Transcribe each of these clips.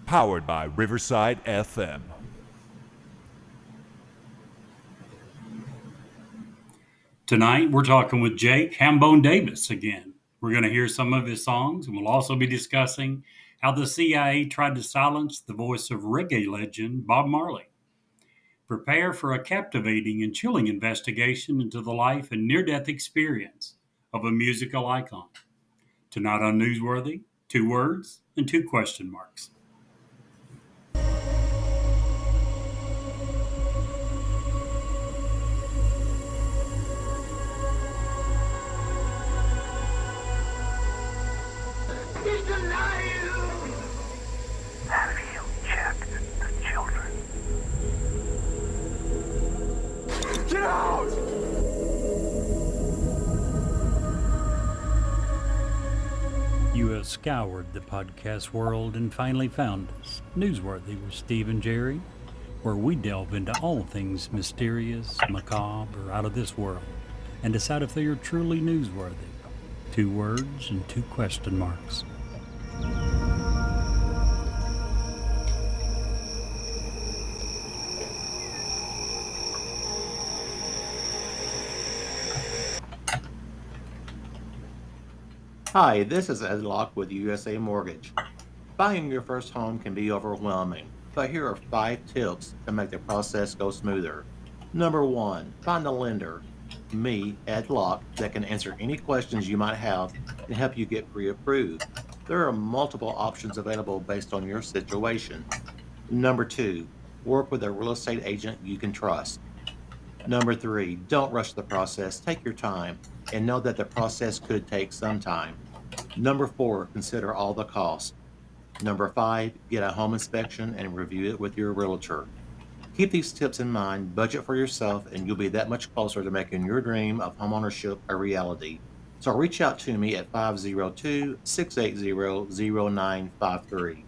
powered by Riverside FM. Tonight, we're talking with Jake Hambone Davis again. We're going to hear some of his songs, and we'll also be discussing how the CIA tried to silence the voice of reggae legend Bob Marley. Prepare for a captivating and chilling investigation into the life and near-death experience of a musical icon. Tonight on Newsworthy, 2 words and 2 question marks. He's alive! Have you checked the children? Get out! You have scoured the podcast world and finally found us, Newsworthy with Steve and Jerry, where we delve into all things mysterious, macabre, or out of this world, and decide if they are truly newsworthy. 2 words and 2 question marks. Hi, this is Ed Locke with USA Mortgage. Buying your first home can be overwhelming, but here are 5 tips to make the process go smoother. Number 1, find a lender, me, Ed Locke, that can answer any questions you might have and help you get pre-approved. There are multiple options available based on your situation. Number 2, work with a real estate agent you can trust. Number 3, don't rush the process. Take your time and know that the process could take some time. Number 4, consider all the costs. Number 5, get a home inspection and review it with your realtor. Keep these tips in mind, budget for yourself, and you'll be that much closer to making your dream of homeownership a reality. So reach out to me at 502-680-0953.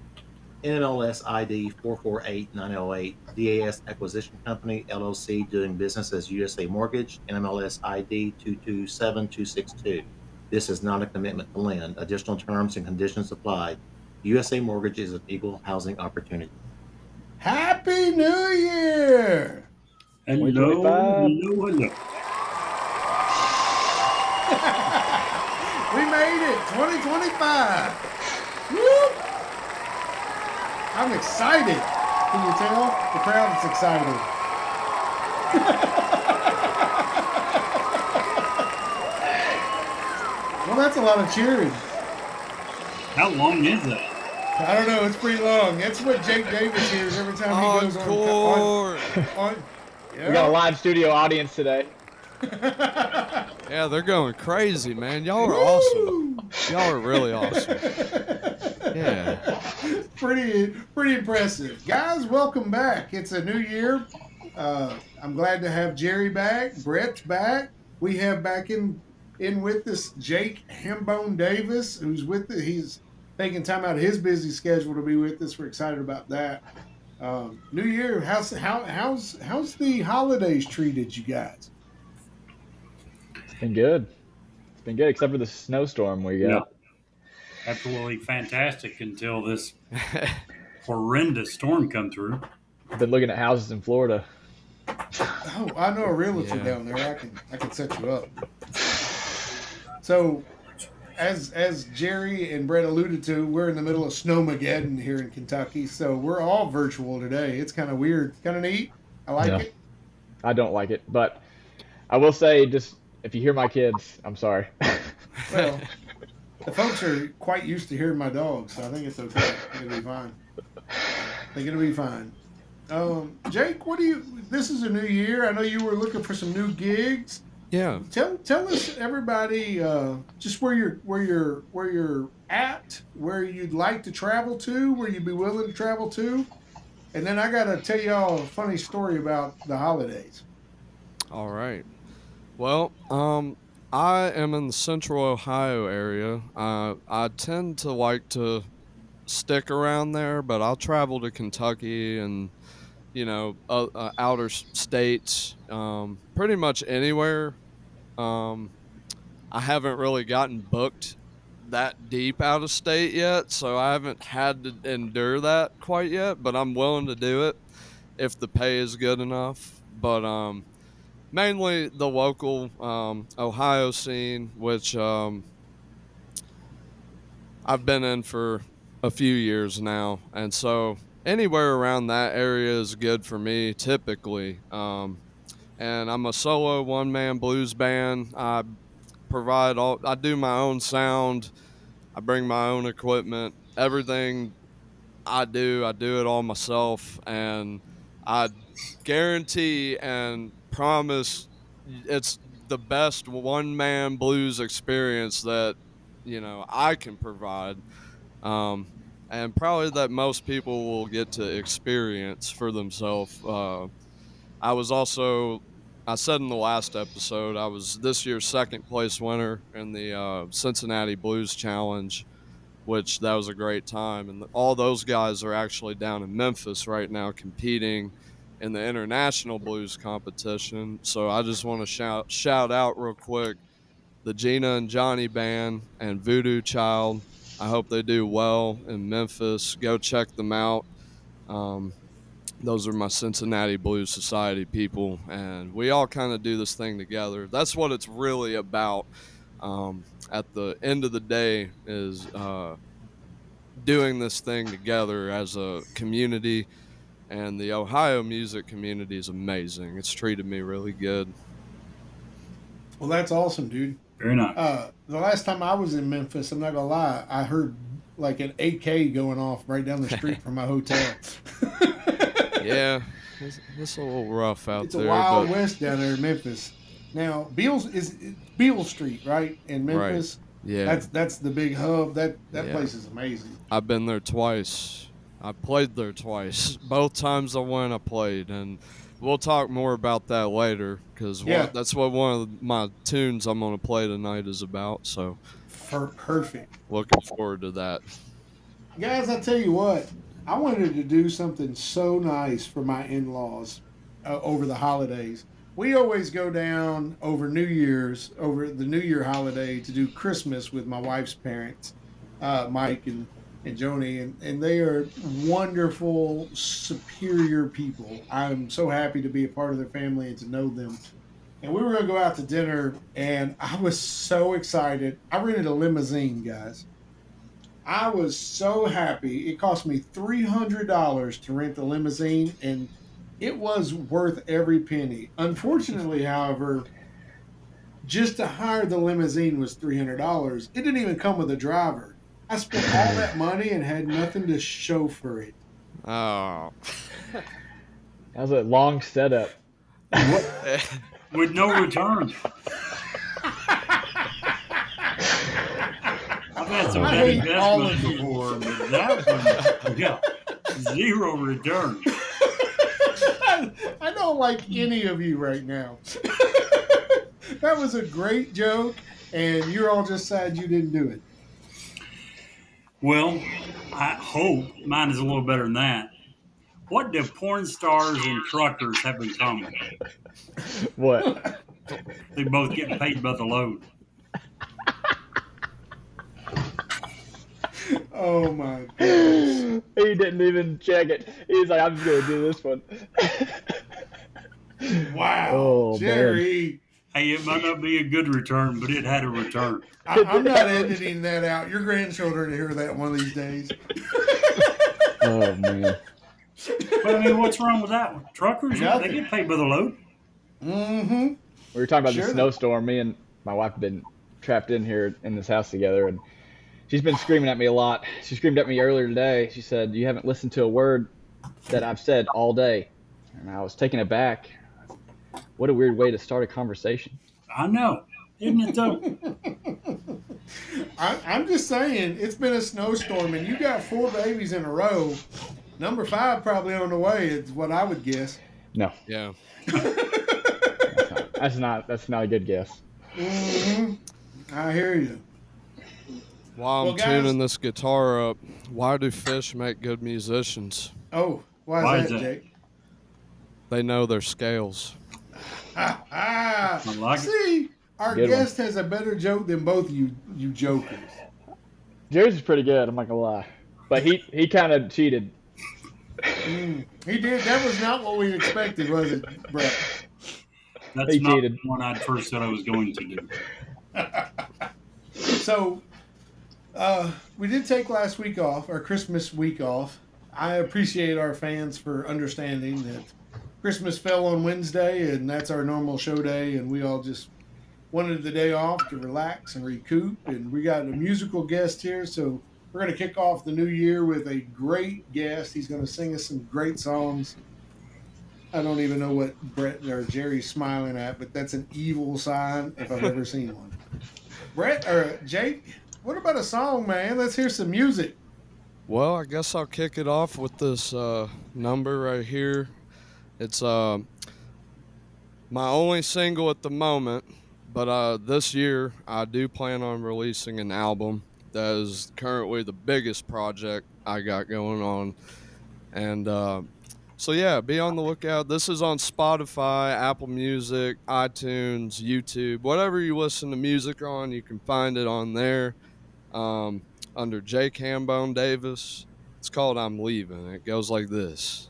NMLS ID 448908, DAS Acquisition Company, LLC, doing business as USA Mortgage, NMLS ID 227262. This is not a commitment to lend. Additional terms and conditions apply. USA Mortgage is an equal housing opportunity. Happy New Year! Hello. We made it, 2025. Woo! I'm excited. Can you tell? The crowd is excited. Well, that's a lot of cheering. How long is that? I don't know. It's pretty long. That's what Jake Davis hears every time he goes on. Yeah. We got a live studio audience today. Yeah, they're going crazy, man. Y'all are awesome. Y'all are really awesome. Yeah. Pretty impressive. Guys, welcome back. It's a new year. I'm glad to have Jerry back. Brett's back. We have back in with us Jake Hambone Davis, who's with us. He's taking time out of his busy schedule to be with us. We're excited about that. New Year. How's the holidays treated you guys? It's been good. It's been good, except for the snowstorm we got. Yep. Absolutely fantastic until this horrendous storm come through. I've been looking at houses in Florida. Oh, I know a realtor down there. I can set you up. So, as Jerry and Brett alluded to, we're in the middle of Snowmageddon here in Kentucky, so we're all virtual today. It's kind of weird, kind of neat. I like it. I don't like it, but I will say, just if you hear my kids, I'm sorry. Well, the folks are quite used to hearing my dogs, so I think it's okay. It'll be fine. I think it'll be fine. Jake, this is a new year. I know you were looking for some new gigs. Yeah. Tell us, everybody, just where you're at, where you'd like to travel to, where you'd be willing to travel to, and then I gotta tell y'all a funny story about the holidays. All right. Well, I am in the Central Ohio area. I tend to like to stick around there, but I'll travel to Kentucky and outer states, pretty much anywhere. I haven't really gotten booked that deep out of state yet, so I haven't had to endure that quite yet, but I'm willing to do it if the pay is good enough. But mainly the local Ohio scene, which I've been in for a few years now, and so anywhere around that area is good for me typically. And I'm a solo one-man blues band. I do my own sound. I bring my own equipment. Everything I do it all myself, and I guarantee and promise it's the best one-man blues experience that I can provide, and probably that most people will get to experience for themselves. I said in the last episode, I was this year's second place winner in the Cincinnati Blues Challenge, which that was a great time. And all those guys are actually down in Memphis right now competing in the international blues competition. So I just want to shout out real quick the Gina and Johnny band and Voodoo Child. I hope they do well in Memphis. Go check them out. Those are my Cincinnati Blues Society people, and we all kind of do this thing together. That's what it's really about. At the end of the day is doing this thing together as a community, and the Ohio music community is amazing. It's treated me really good. Well, that's awesome, dude. Very nice. The last time I was in Memphis, I'm not gonna lie, I heard like an AK going off right down the street from my hotel. Yeah, it's a little rough out there. It's a wild west down there in Memphis. Now, Beale Street, right, in Memphis. Right. Yeah, that's the big hub. That place is amazing. I've been there twice. I played there twice. Both times I went, I played, and we'll talk more about that later because that's what one of my tunes I'm going to play tonight is about. So, perfect. Looking forward to that, guys. I tell you what. I wanted to do something so nice for my in-laws over the holidays. We always go down over New Year's, over the New Year holiday, to do Christmas with my wife's parents, Mike and Joni, and they are wonderful, superior people. I'm so happy to be a part of their family and to know them. And we were going to go out to dinner, and I was so excited. I rented a limousine, guys. I was so happy. It cost me $300 to rent the limousine, and it was worth every penny. Unfortunately, however, just to hire the limousine was $300. It didn't even come with a driver. I spent all that money and had nothing to show for it. Oh. That was a long setup. With no return. I've had some bad investments before, but that one, yeah, zero return. I don't like any of you right now. That was a great joke, and you're all just sad you didn't do it. Well, I hope mine is a little better than that. What do porn stars and truckers have in common? What? They both get paid by the load. Oh my goodness. He didn't even check it. He's like, I'm just going to do this one. Wow. Oh, Jerry. Hey, it might not be a good return, but it had a return. I'm not editing that out. Your grandchildren will hear that one of these days. Oh, man. But I mean, what's wrong with that one? Truckers, Nothing. they get paid by the load. Mm-hmm. We were talking about Sure. the snowstorm. Me and my wife have been trapped in here in this house together, and she's been screaming at me a lot. She screamed at me earlier today. She said, "You haven't listened to a word that I've said all day." And I was taken aback. What a weird way to start a conversation. I know. Isn't it though? I'm just saying, it's been a snowstorm, and you got 4 babies in a row. Number 5 probably on the way, is what I would guess. No, Yeah. that's not a good guess. Mm-hmm. I hear you. While Well, I'm guys- tuning this guitar up, why do fish make good musicians? Oh, why Why is is that, that? Jake? They know their scales. Ah, I like it. see, our Good one. guest has a better joke than both you jokers. Jerry's is pretty good. I'm not gonna lie, but he kind of cheated. He did. That was not what we expected, was it, Brett? That's He not cheated. the one I first said I was going to do. So we did take last week off, our Christmas week off. I appreciate our fans for understanding that Christmas fell on Wednesday, and that's our normal show day, and we all just wanted the day off to relax and recoup. And we got a musical guest here, so we're going to kick off the new year with a great guest. He's going to sing us some great songs. I don't even know what Brett or Jerry's smiling at, but that's an evil sign if I've ever seen one. Brett or Jake, what about a song, man? Let's hear some music. Well, I guess I'll kick it off with this number right here. It's my only single at the moment, but this year I do plan on releasing an album that is currently the biggest project I got going on. And so, yeah, be on the lookout. This is on Spotify, Apple Music, iTunes, YouTube. Whatever you listen to music on, you can find it on there. Under Jake Hambone Davis. It's called I'm Leaving. It goes like this.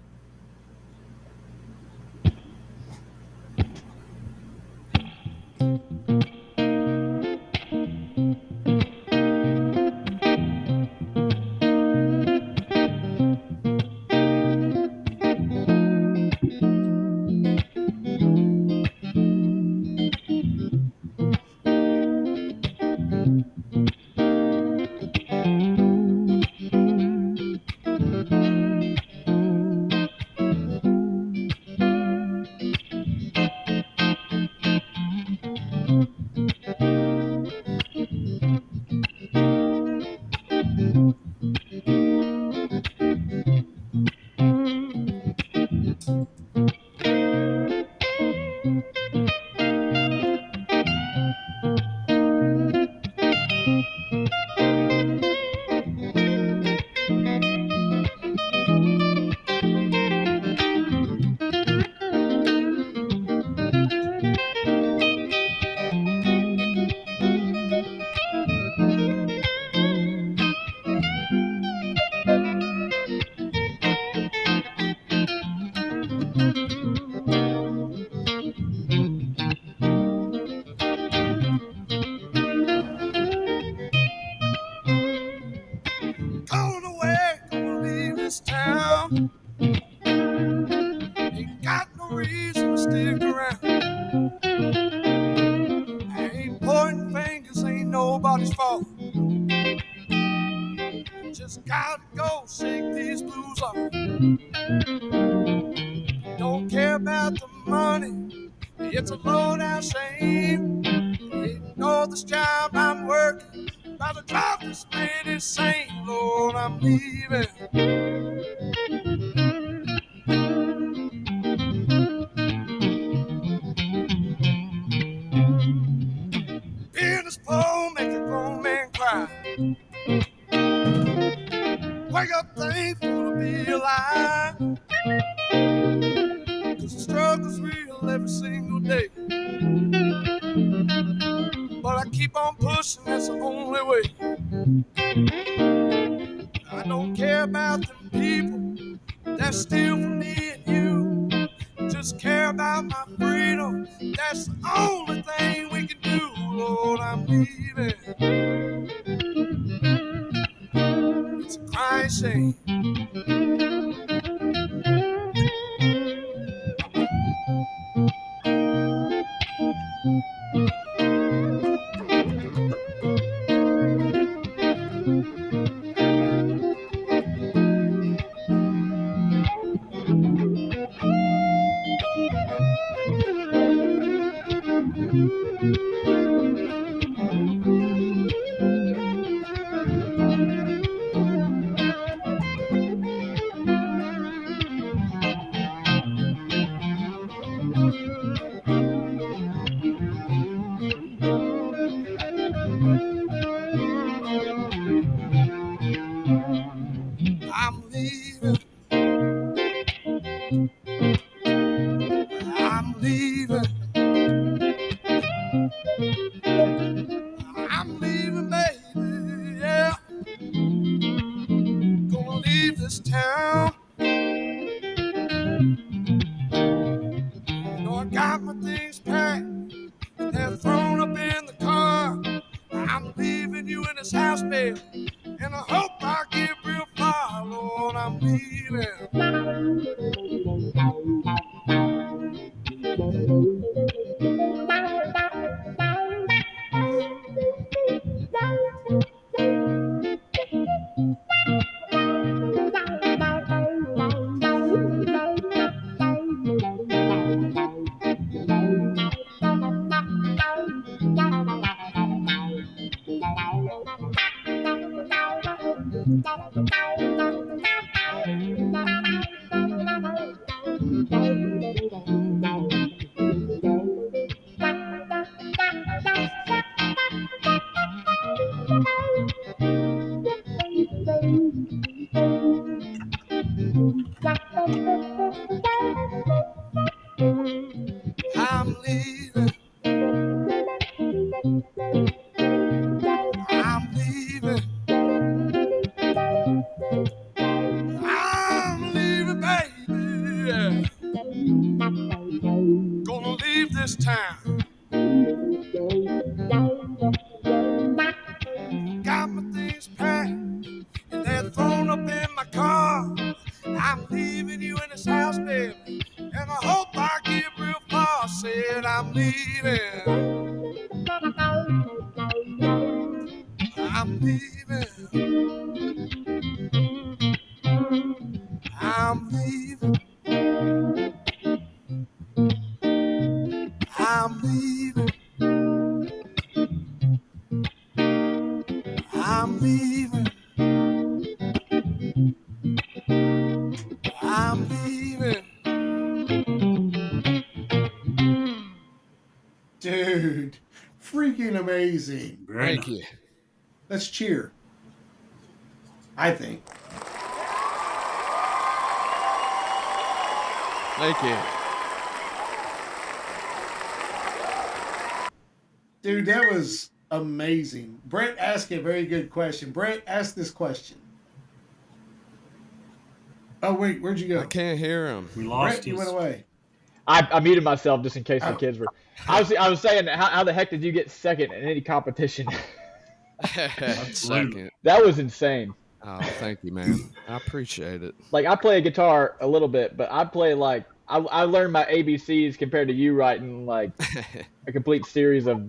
Going away, gonna leave this town. Ain't got no reason to stick around. Ain't pointing fingers, ain't nobody's fault. Just gotta go shake these blues off. Don't care about the money, it's a low down shame. You know this job I'm working, about to drive this man insane. Lord, I'm leaving. Being this poor make a grown man cry. Wake up thankful to be alive. 'Cause the struggle's real every single day. But I keep on pushing, that's the only way. I don't care about them people that steal from me and you. Just care about my freedom, that's the only thing we can do. Lord, I'm leaving. It's a crying shame. I'm leaving. I'm leaving. I'm leaving, baby. Yeah. baby, and I hope I get real far, Lord, I'm leaving. I'm leaving. I'm leaving. I'm leaving, baby. Gonna leave this town. Got my things packed and they're thrown up in my car. I'm leaving you in this house, baby, and I hope I get real far. Said I'm leaving. I'm leaving. I'm leaving. I'm leaving. I'm leaving. I'm leaving. Dude, freaking amazing. Very Thank nice. you. Let's cheer. I think. Thank you. Dude, that was amazing. Brett asked a very good question. Brett, ask this question. Oh, wait, where'd you go? I can't hear him. We lost Brett, you his- went away. I muted myself just in case the Oh. kids were. I was saying, how the heck did you get second in any competition? Second. That was insane. Oh, thank you, man. I appreciate it. Like, I play guitar a little bit, but I play like I learned my ABCs compared to you writing like a complete series of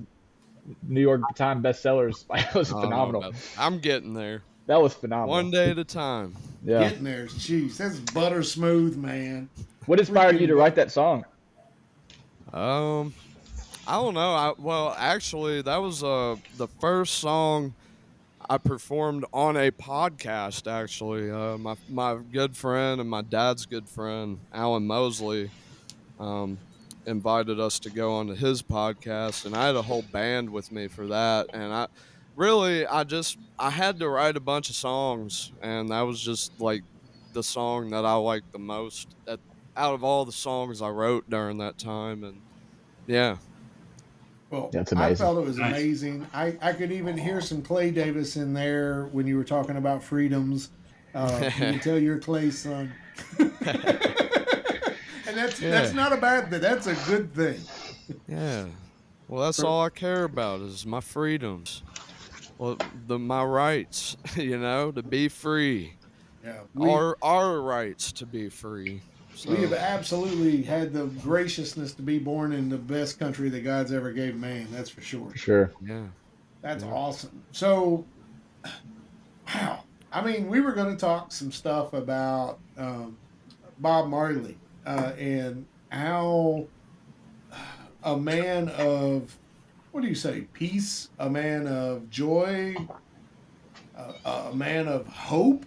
New York Times bestsellers. Like, it was Oh, no, phenomenal. no. I'm getting there. That was phenomenal. One day at a time. Yeah. Getting there. Jeez, that's butter smooth, man. What inspired you to write that song? I don't know. Well, actually, that was the first song I performed on a podcast. Actually, my good friend and my dad's good friend, Alan Mosley, invited us to go onto his podcast, and I had a whole band with me for that. And I had to write a bunch of songs, and that was just like the song that I liked the most out of all the songs I wrote during that time. And yeah. Well, That's I amazing. felt it was Nice. amazing. I could even hear some Clay Davis in there when you were talking about freedoms. You can tell you're Clay's son. And that's not a bad thing. That's a good thing. Yeah. Well, that's all I care about is my freedoms. Well, my rights, to be free. Yeah, Our rights to be free. So, we have absolutely had the graciousness to be born in the best country that God's ever gave man. That's for sure. For sure. yeah. That's awesome. So, wow. I mean, we were going to talk some stuff about Bob Marley and how a man of, what do you say, peace, a man of joy, a man of hope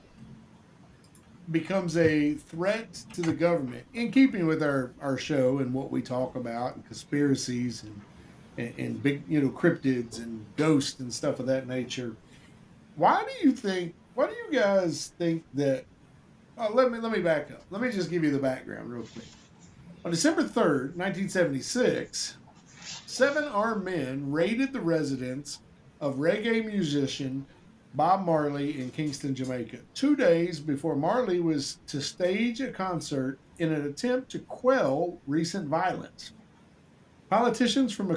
becomes a threat to the government, in keeping with our show and what we talk about, and conspiracies and big, cryptids and ghosts and stuff of that nature. Why do you guys think that? Let me back up. Let me just give you the background real quick. On December 3rd, 1976, 7 armed men raided the residence of reggae musician Bob Marley in Kingston, Jamaica, 2 days before Marley was to stage a concert in an attempt to quell recent violence. Politicians from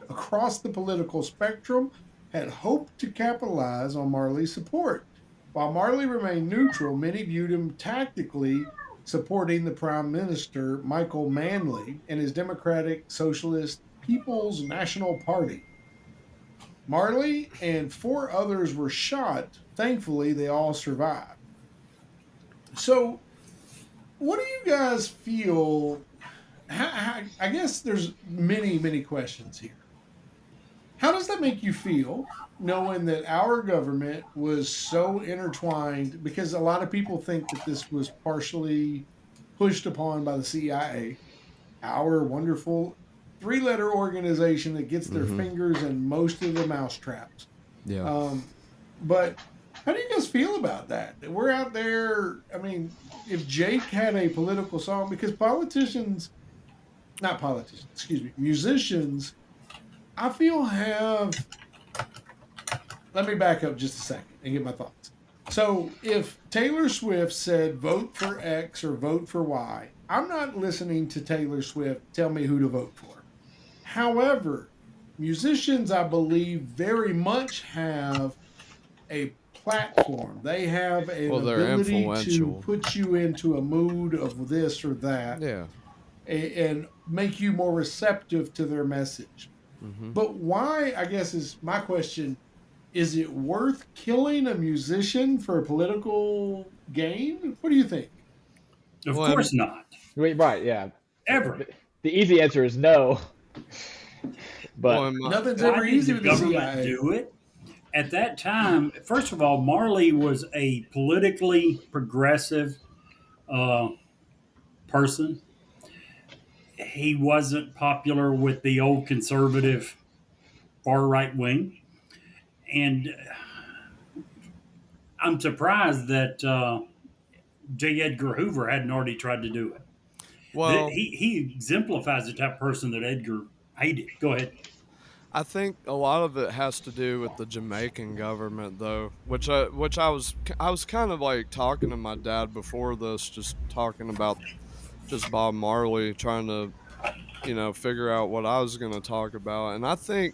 across the political spectrum had hoped to capitalize on Marley's support. While Marley remained neutral, many viewed him tactically supporting the Prime Minister, Michael Manley, and his Democratic Socialist People's National Party. Marley and 4 others were shot. Thankfully, they all survived. So, what do you guys feel? I guess there's many questions here. How does that make you feel, knowing that our government was so intertwined? Because a lot of people think that this was partially pushed upon by the CIA, our wonderful 3-letter organization that gets their fingers in most of the mousetraps. Yeah. But how do you guys feel about that? We're out there. I mean, if Jake had a political song, because musicians, I feel have. Let me back up just a second and get my thoughts. So if Taylor Swift said vote for X or vote for Y, I'm not listening to Taylor Swift tell me who to vote for. However, musicians, I believe, very much have a platform. They have an ability to put you into a mood of this or that, and make you more receptive to their message. But why, I guess, is my question, is it worth killing a musician for a political gain? What do you think? Of course not. Right, yeah. Ever. The easy answer is no. But nothing's ever easy with the CIA. Do it? At that time, first of all, Marley was a politically progressive person. He wasn't popular with the old conservative far right wing. And I'm surprised that J. Edgar Hoover hadn't already tried to do it. Well, he exemplifies the type of person that Edgar hated. Go ahead. I think a lot of it has to do with the Jamaican government, though, which I was kind of like talking to my dad before this, just talking about just Bob Marley, trying to, figure out what I was going to talk about. And I think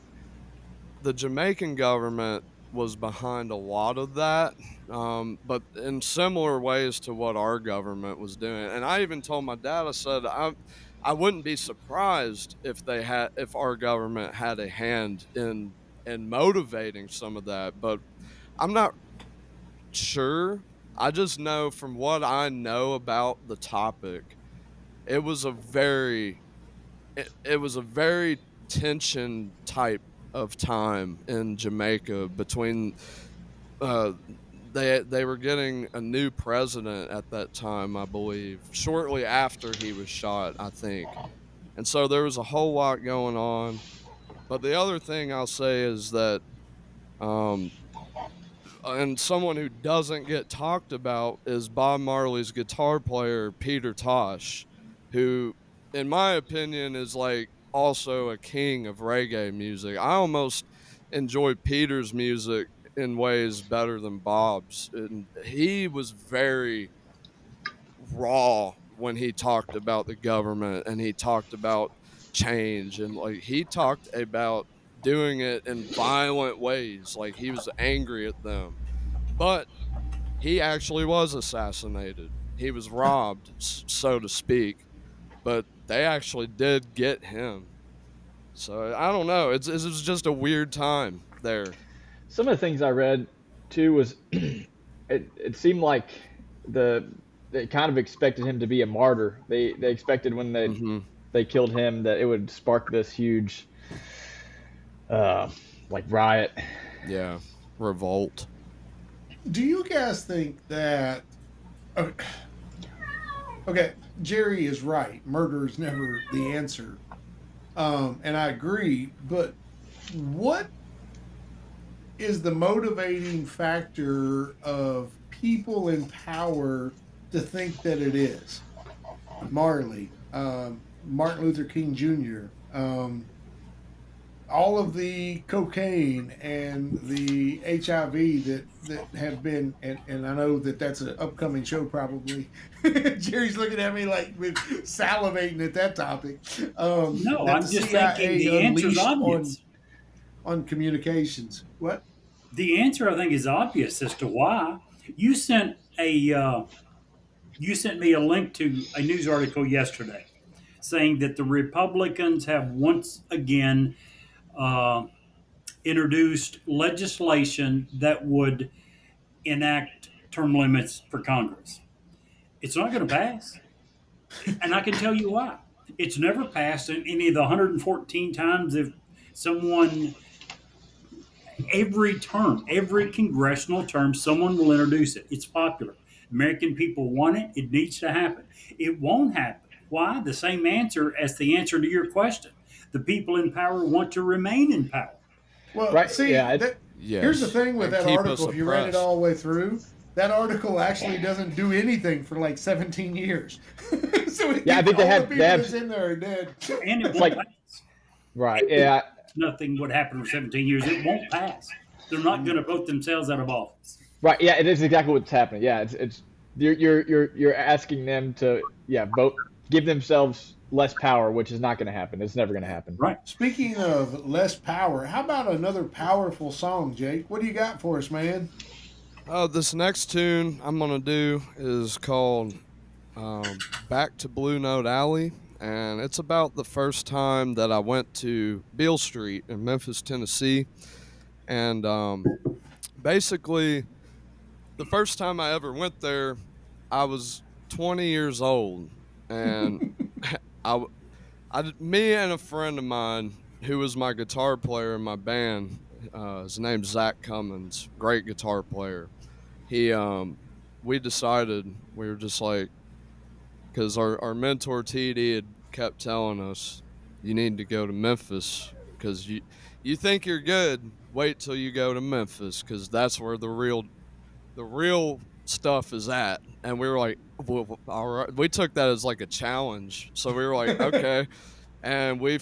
the Jamaican government was behind a lot of that, but in similar ways to what our government was doing. And I even told my dad, I said, I wouldn't be surprised if our government had a hand in motivating some of that, but I'm not sure. I just know from what I know about the topic, it was a very tension type of time in Jamaica between they were getting a new president at that time, I believe, shortly after he was shot, I think. And so there was a whole lot going on. But the other thing I'll say is that and someone who doesn't get talked about is Bob Marley's guitar player, Peter Tosh, who, in my opinion, is like also a king of reggae music. I almost enjoy Peter's music in ways better than Bob's. And he was very raw when he talked about the government and he talked about change, and like he talked about doing it in violent ways, like he was angry at them. But he actually was assassinated. He was robbed, so to speak, but they actually did get him. So I don't know. It was just a weird time there. Some of the things I read too was it seemed like they kind of expected him to be a martyr. They expected when they killed him that it would spark this huge like riot. Yeah, revolt. Do you guys think that? Okay, Jerry is right. Murder is never the answer, and I agree. But what is the motivating factor of people in power to think that it is? Marley, Martin Luther King Jr., all of the cocaine and the HIV that have been, and I know that that's an upcoming show probably. Jerry's looking at me like with salivating at that topic. No, I'm just thinking the answer's obvious. on communications. What? The answer, I think, is obvious as to why. You sent me a link to a news article yesterday saying that the Republicans have once again uh, introduced legislation that would enact term limits for Congress. It's not going to pass. And I can tell you why. It's never passed in any of the 114 times if someone, every term, every congressional term, someone will introduce it. It's popular. American people want it. It needs to happen. It won't happen. Why? The same answer as the answer to your question. The people in power want to remain in power. Well, Right, see, yeah, here's the thing with And that keep us article. If you read it oppressed. all the way through, that article actually doesn't do anything for like 17 years. So Yeah, I think they all have- the people they have- that's in there are dead. And it won't like- pass. Right. Yeah. Nothing would happen for 17 years. It won't pass. They're not going to vote themselves out of office. Right. Yeah. It is exactly what's happening. Yeah. It's you're asking them to vote, give themselves less power, which is not going to happen. It's never going to happen. Right. Speaking of less power, how about another powerful song, Jake? What do you got for us, man? This next tune I'm gonna do is called "Back to Blue Note Alley," and it's about the first time that I went to Beale Street in Memphis, Tennessee, and basically, the first time I ever went there, I was 20 years old, and me and a friend of mine who was my guitar player in my band. His name's Zach Cummins, great guitar player. We decided, we were just like, because our mentor TD had kept telling us, you need to go to Memphis because you think you're good. Wait till you go to Memphis because that's where the real stuff is at. And we were like, well, all right. We took that as like a challenge. So we were like, okay. And we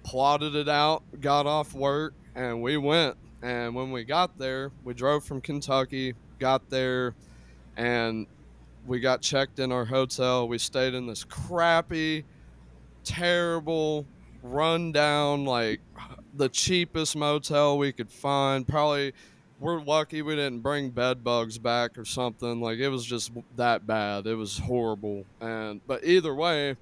plotted it out, got off work, and we went. And when we got there, we drove from Kentucky, got there, and we got checked in our hotel. We stayed in this crappy, terrible, rundown, like the cheapest motel we could find. Probably we're lucky we didn't bring bed bugs back or something. Like it was just that bad. It was horrible. But either way,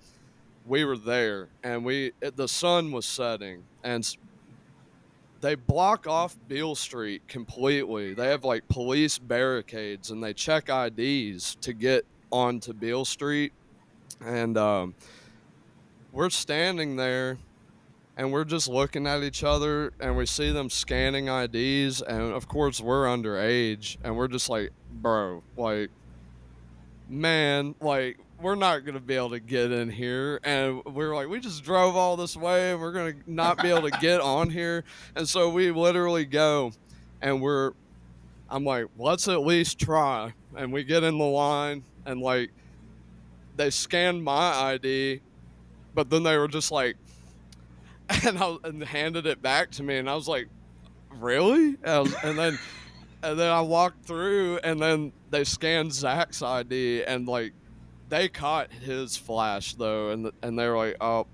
we were there, and the sun was setting, and they block off Beale Street completely. They have like police barricades, and they check IDs to get onto Beale Street. And we're standing there, and we're just looking at each other, and we see them scanning IDs, and of course we're underage, and we're just like, bro, like, man, like, we're not going to be able to get in here. And we were like, we just drove all this way and we're going to not be able to get on here. And so we literally go and I'm like, let's at least try. And we get in the line and like, they scanned my ID, but then they were just like, and handed it back to me. And I was like, really? And then I walked through, and then they scanned Zach's ID, and like, they caught his flash though, and they were like, "Oh,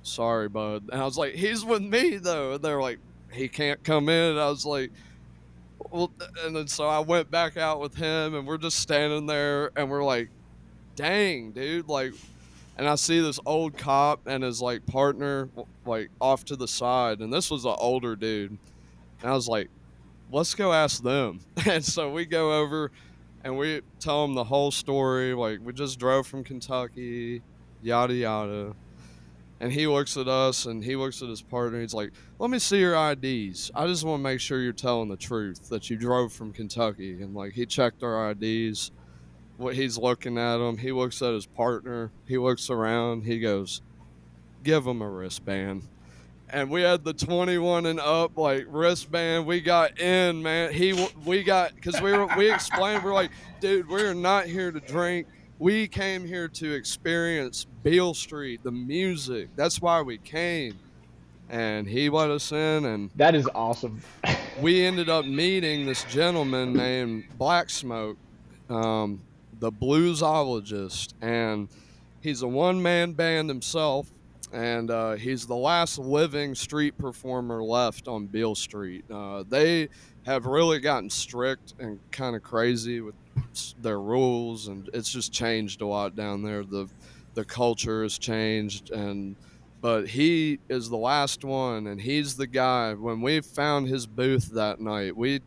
sorry, bud." And I was like, "He's with me though." And they were like, "He can't come in." And I was like, "Well," and then so I went back out with him, and we're just standing there, and we're like, "Dang, dude!" Like, and I see this old cop and his like partner like off to the side, and this was an older dude, and I was like, "Let's go ask them." And so we go over. And we tell him the whole story, like, we just drove from Kentucky, yada, yada. And he looks at us, and he looks at his partner, he's like, let me see your IDs. I just want to make sure you're telling the truth, that you drove from Kentucky. And, like, he checked our IDs. He's looking at them. He looks at his partner. He looks around. He goes, give him a wristband. And we had the 21 and up like wristband. We got in, man. We got, because we explained, we're like, dude, we're not here to drink. We came here to experience Beale Street, the music. That's why we came. And he let us in, and That is awesome. we ended up meeting this gentleman named Black Smoke, the bluesologist, and he's a one-man band himself. and he's the last living street performer left on Beale Street. They have really gotten strict and kind of crazy with their rules, and it's just changed a lot down there. The culture has changed, and but he is the last one, and he's the guy. When we found his booth that night, we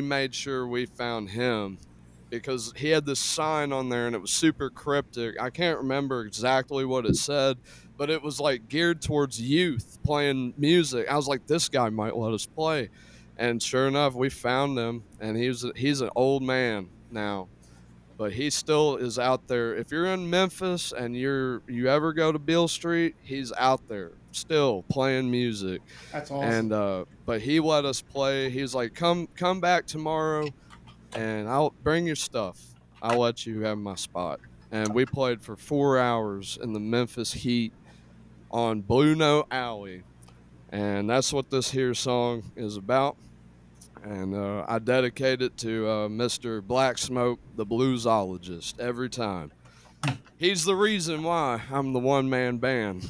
made sure we found him because he had this sign on there and it was super cryptic. I can't remember exactly what it said, but it was like geared towards youth playing music. I was like, this guy might let us play. And sure enough, we found him, and he's an old man now, but he still is out there. If you're in Memphis and you ever go to Beale Street, he's out there still playing music. That's awesome. And but he let us play. He was like, come back tomorrow and I'll bring your stuff. I'll let you have my spot. And we played for 4 hours in the Memphis heat on Blue Note Alley. And that's what this here song is about. And I dedicate it to Mr. Black Smoke, the bluesologist, every time. He's the reason why I'm the one-man band.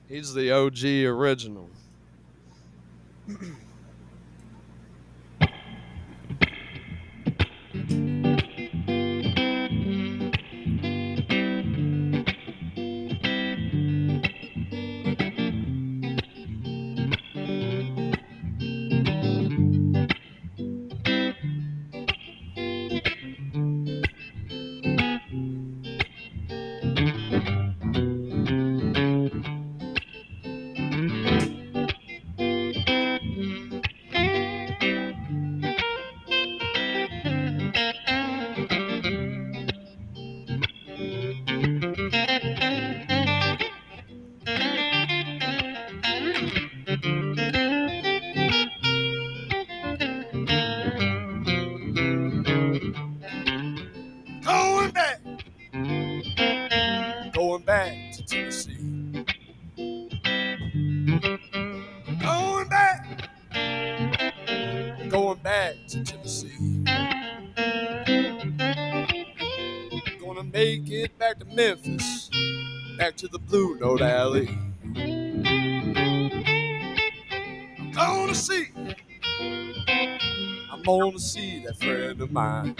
He's the OG original. Going back to Tennessee. Going back to Tennessee. Gonna make it back to Memphis, back to the Blue Note Alley. I'm gonna see that friend of mine.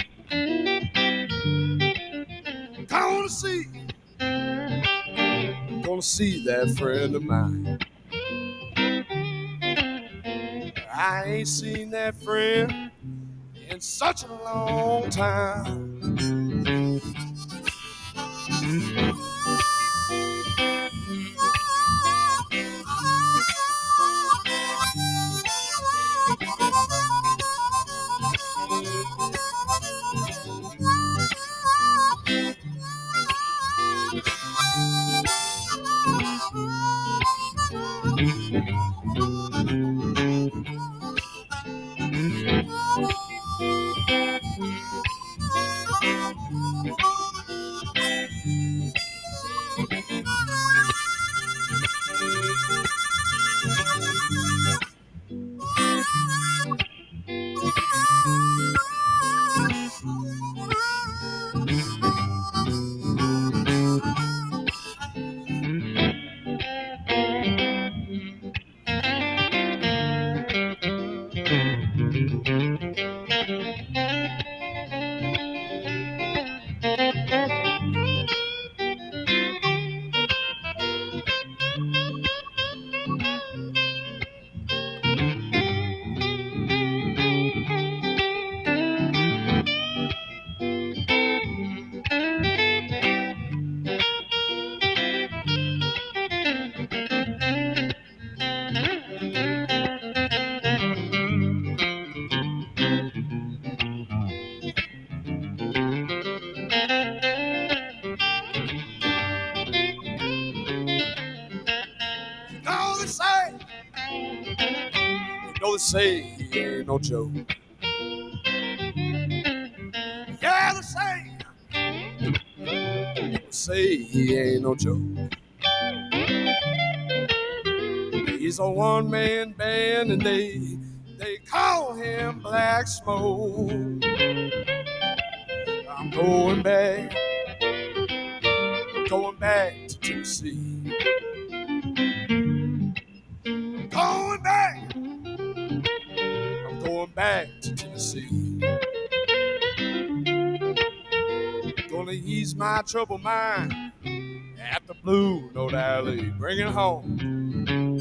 Gonna see that friend of mine. I ain't seen that friend in such a long time. Say he ain't no joke. Yeah, they say he ain't no joke. He's a one-man band and they call him Black Smoke. I'm going back to Tennessee. Going back. I'm going back to Tennessee. Gonna ease my troubled mind at the Blue Note Alley. Bring it home.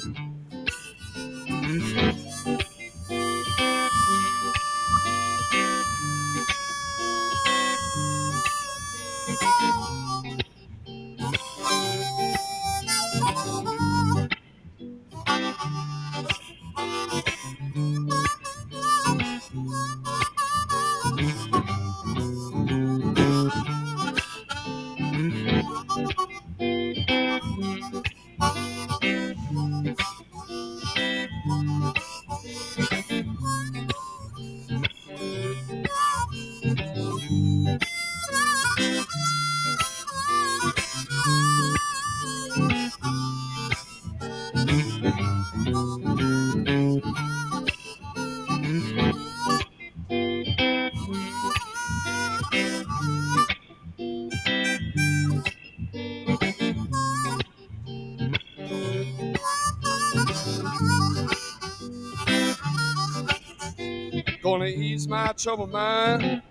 Gonna ease my troubled mind.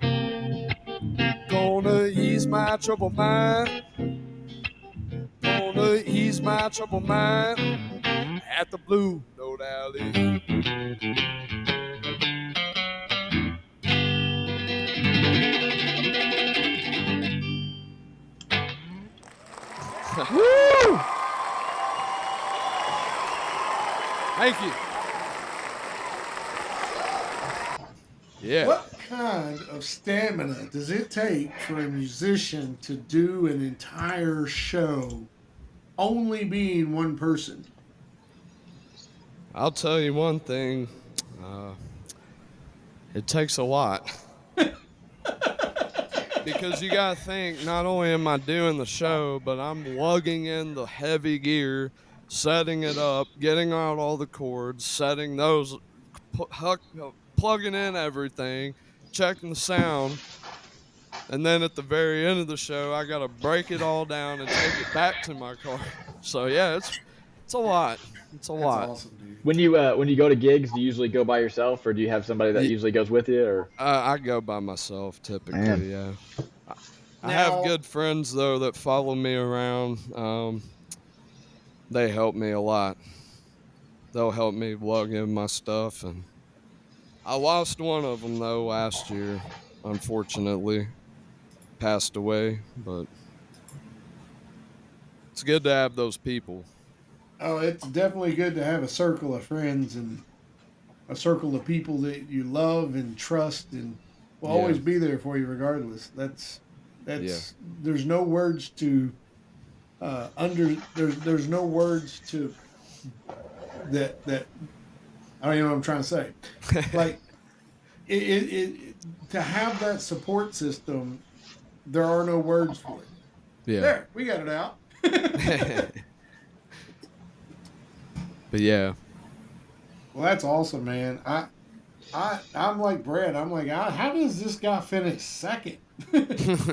Gonna ease my troubled mind. Gonna ease my troubled mind at the Blue Note Alley. Woo! Thank you. Yeah. What kind of stamina does it take for a musician to do an entire show only being one person? I'll tell you one thing. It takes a lot. Because you got to think, not only am I doing the show, but I'm lugging in the heavy gear, setting it up, getting out all the cords, setting those, plugging in everything, checking the sound. And then at the very end of the show, I got to break it all down and take it back to my car. So, yeah, it's a lot. It's a lot. That's awesome, dude. When you go to gigs, do you usually go by yourself, or do you have somebody that usually goes with you? Or I go by myself typically. Man. Yeah. I Now- have good friends though that follow me around. They help me a lot. They'll help me lug in my stuff, and I lost one of them though last year. Unfortunately, passed away. But it's good to have those people. Oh, it's definitely good to have a circle of friends and a circle of people that you love and trust and will Yeah. always be there for you regardless. That's Yeah. there's no words to there's no words to that I don't even know what I'm trying to say. Like it to have that support system, there are no words for it. Yeah. There, we got it out. But yeah. Well, that's awesome, man. I'm like Brett. I'm like, how does this guy finish second?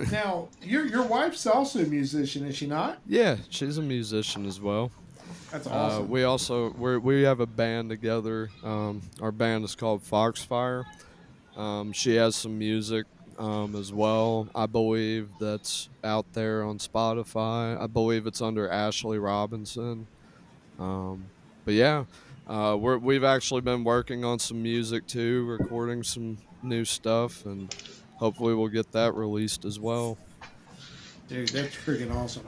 Now, your wife's also a musician, is she not? Yeah, she's a musician as well. That's awesome. We have a band together. Our band is called Foxfire. She has some music as well. I believe that's out there on Spotify. I believe it's under Ashley Robinson. But yeah, we've actually been working on some music too, recording some new stuff, and hopefully we'll get that released as well. Dude, that's freaking awesome.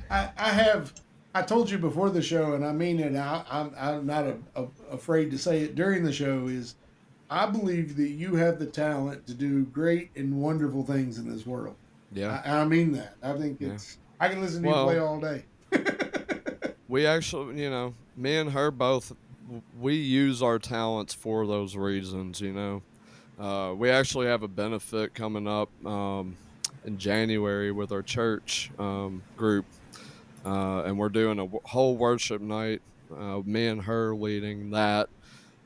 I told you before the show, and I mean it. I'm not afraid to say it during the show. Is I believe that you have the talent to do great and wonderful things in this world. Yeah. I mean that. I think it's. I can listen to you play all day. We actually, me and her both, we use our talents for those reasons, We actually have a benefit coming up in January with our church group, and we're doing a whole worship night, me and her leading that,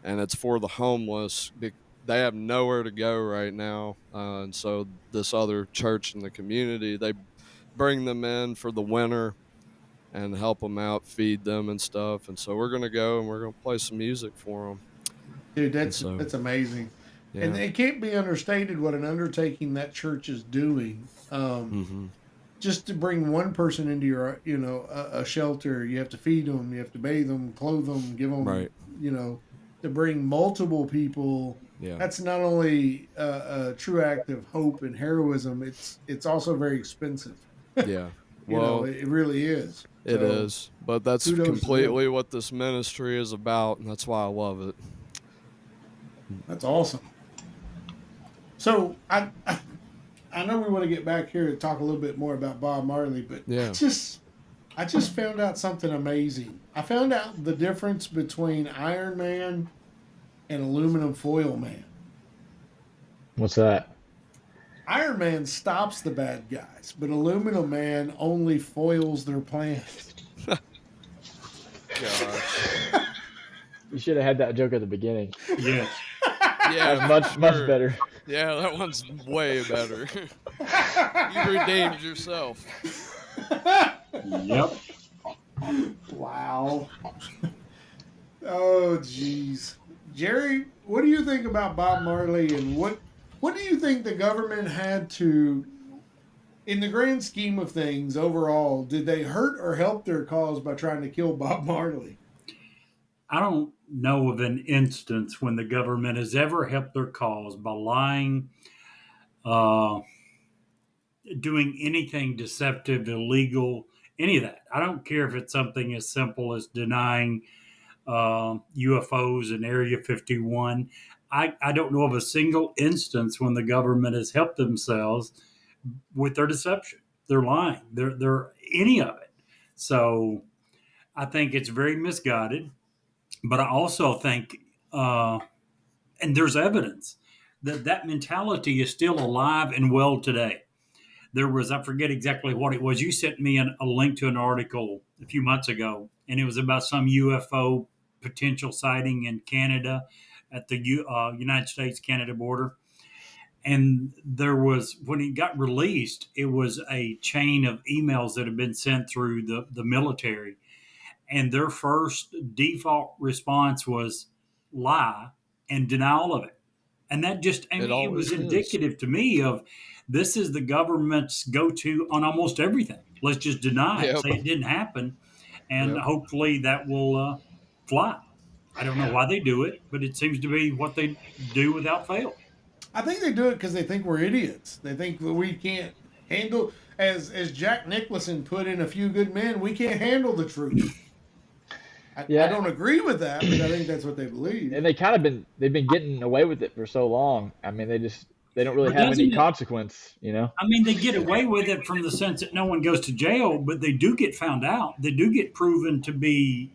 and it's for the homeless. They have nowhere to go right now, and so this other church in the community, they bring them in for the winter, and help them out, feed them and stuff. And so we're gonna go and we're gonna play some music for them. Dude, that's So, amazing. Yeah. And it can't be understated what an undertaking that church is doing. Just to bring one person into your, a shelter, you have to feed them, you have to bathe them, clothe them, give them, Right. To bring multiple people. Yeah. That's not only a true act of hope and heroism, it's also very expensive. Yeah. Well, it really is. It is. But that's kudos to completely what this ministry is about, and that's why I love it. That's awesome. So I know we want to get back here and talk a little bit more about Bob Marley, but Yeah. I just found out something amazing. I found out the difference between Iron Man and Aluminum Foil Man. What's that? Iron Man stops the bad guys, but Aluminum Man only foils their plans. Gosh. You should have had that joke at the beginning. Yes. Yeah, Much better. Yeah, that one's way better. You redeemed yourself. Yep. Wow. Oh, jeez. Jerry, what do you think about Bob Marley, and what do you think the government had to, in the grand scheme of things, overall, did they hurt or help their cause by trying to kill Bob Marley? I don't know of an instance when the government has ever helped their cause by lying, doing anything deceptive, illegal, any of that. I don't care if it's something as simple as denying UFOs in Area 51. I don't know of a single instance when the government has helped themselves with their deception. They're lying. They're any of it. So I think it's very misguided. But I also think, and there's evidence that mentality is still alive and well today. There was, I forget exactly what it was. You sent me a link to an article a few months ago, and it was about some UFO potential sighting in Canada at the United States-Canada border. And there was, when it got released, it was a chain of emails that had been sent through the military. And their first default response was lie and deny all of it. And that just, it was indicative to me of this is the government's go-to on almost everything. Let's just deny it, say it didn't happen, and hopefully that will fly. I don't know why they do it, but it seems to be what they do without fail. I think they do it because they think we're idiots. They think that we can't handle, as Jack Nicholson put in A Few Good Men, we can't handle the truth. I don't agree with that, but I think that's what they believe. And they've been getting away with it for so long. I mean, they don't really have any consequence, I mean, they get away with it from the sense that no one goes to jail, but they do get found out. They do get proven to be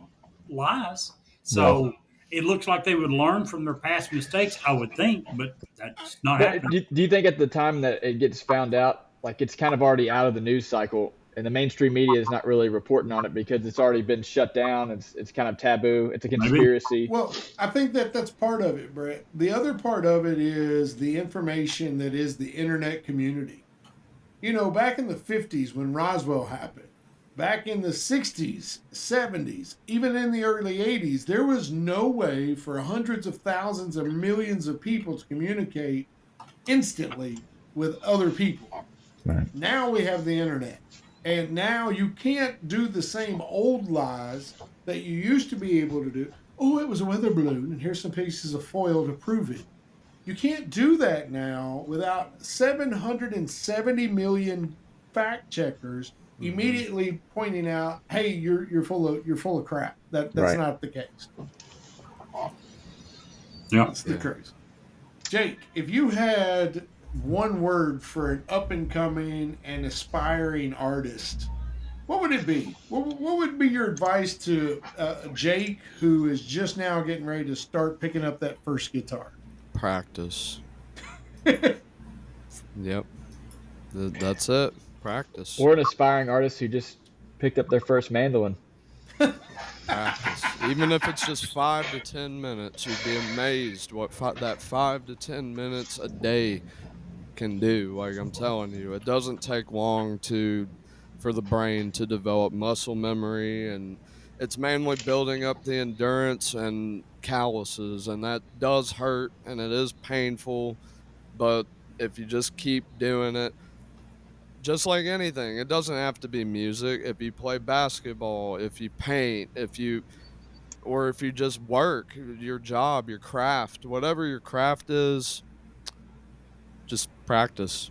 lies. So it looks like they would learn from their past mistakes, I would think, but that's not happening. Do you think at the time that it gets found out, like it's kind of already out of the news cycle, and the mainstream media is not really reporting on it because it's already been shut down? It's kind of taboo. It's a conspiracy. Well, I think that's part of it, Brett. The other part of it is the information that is the internet community. Back in the 50s when Roswell happened, back in the 60s, 70s, even in the early 80s, there was no way for hundreds of thousands or millions of people to communicate instantly with other people. Right. Now we have the internet. And now you can't do the same old lies that you used to be able to do. Oh, it was a weather balloon, and here's some pieces of foil to prove it. You can't do that now without 770 million fact checkers immediately pointing out, "Hey, you're full of crap. That's not the case." Yeah, that's the case. Jake, if you had one word for an up-and-coming and aspiring artist, what would it be? What would be your advice to Jake, who is just now getting ready to start picking up that first guitar? Practice. Yep. That's it. Practice. Or an aspiring artist who just picked up their first mandolin. Practice. Even if it's just 5 to 10 minutes, you'd be amazed what that 5 to 10 minutes a day can do. Like I'm telling you, it doesn't take long to for the brain to develop muscle memory, and it's mainly building up the endurance and calluses, and that does hurt and it is painful, but if you just keep doing it, just like anything, it doesn't have to be music. If you play basketball, if you paint, or if you just work your job, your craft, whatever your craft is, just practice.